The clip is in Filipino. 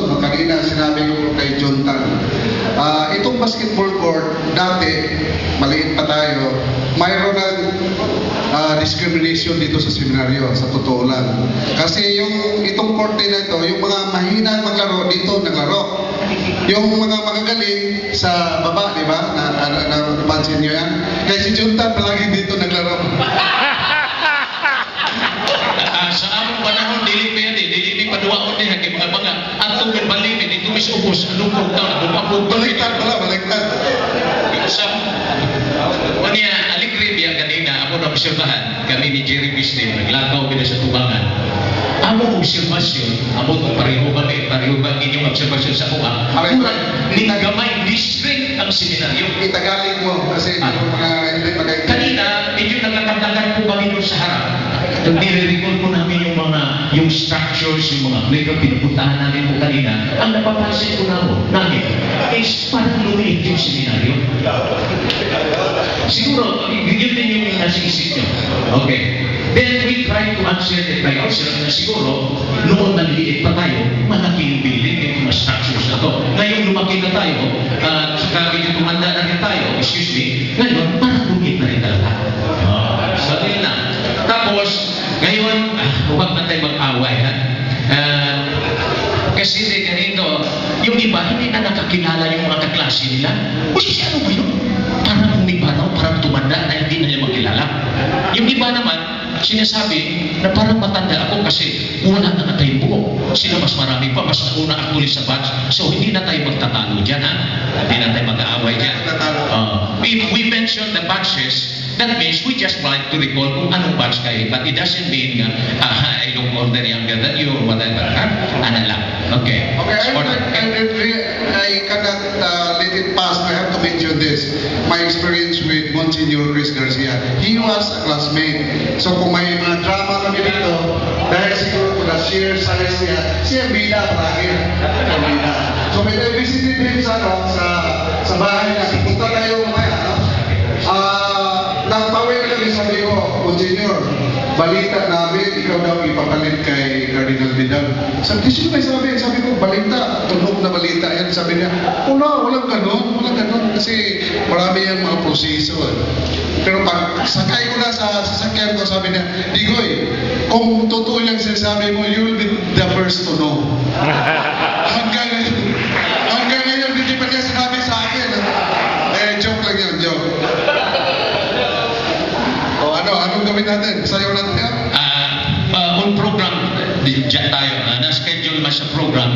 gusto, no? Kanina sinabi ko kay John Tan, itong basketball court, dati, maliit pa tayo, mayroon ng discrimination dito sa seminaryo, sa totoo lang. Kasi itong court na ito, yung mga mahina maglaro dito, naglaro. Yung mga magagaling sa baba, di ba? Napansin nyo yan? Kaya si John Tan palagi dito naglaro. Sa among panahon, dili pa yan eh. Dili paduwaon niya. Kaya mga atong balik eh. Dito misubos. Anong kurtaw? Baliktad pala, baliktad. Kanya, alikrib yan kanina. Ako na obserbahan. Kami ni Jerry Pistin. Naglakaw kita sa tubangan. Among obserbasyon, among pareho ba inyong obserbasyon sa kuha? Ninagamay district ang seminaryo. Itagaling mo kasi mga hindi magaling. Kanina, medyo nagkakatagan po kami doon sa harap. Nire-recall po namin yung structures, yung mga playground, pinupuntahan namin po kanina. Ang napapansin ko namin is parang lumiit yung seminaryo. Siguro, yun din yung nasa isip nyo. Okay. Then we try to answer it by ourselves na siguro, noon maliliit pa tayo, malaki yung building, yung mga structures na to. Ngayon lumaki na tayo, saka medyo tumanda na rin tayo, excuse me, ngayon parang lumit na rin talaga. So, yun lang. Tapos, ngayon, huwag na tayo mag-away, ha? Kasi ganito, yung iba, hindi na nakakilala yung mga kaklase nila. Uy, ano ba yun? Parang umibanaw, parang tumanda na hindi na niya makilala. Yung iba naman, sinasabi na parang matanda ako kasi wala na tayong buo. Sila mas marami pa, mas nauna ako sa batch. So, hindi na tayo magtatalo dyan, ha? Hindi na tayo mag-aaway dyan. If we mention the batches, that means we just like to recall kung anong batch kayo. But it doesn't mean I look older, younger than you, or whatever. Ano lang. Okay. I cannot let it pass. I have to mention this. My experience with Monsignor Chris Garcia. He was a classmate. So kung may mga drama kami dito, dahil siguro kung na-share size niya, siya bida palagi. So may I visited him sa bahay na punta tayo mamaya. Nagpawin kami, sabi ko, Monsignor, balita namin, ikaw daw ipapalit kay Cardinal Vidal. Sabi ko, balita, tunog na balita yan. Sabi niya, walang ganon, kasi marami yung mga proseso. Pero pag sakay ko na sa sasakyan ko, sabi niya, Digoy, kung totoo yung sinasabi mo, you will be the first to know. Hanggang ngayon, hindi pa niya sinabi sa akin. Joke lang yun, joke. Anong gawin natin? Sayaw natin yan? On program, dyan tayo. Na-schedule mas sa program.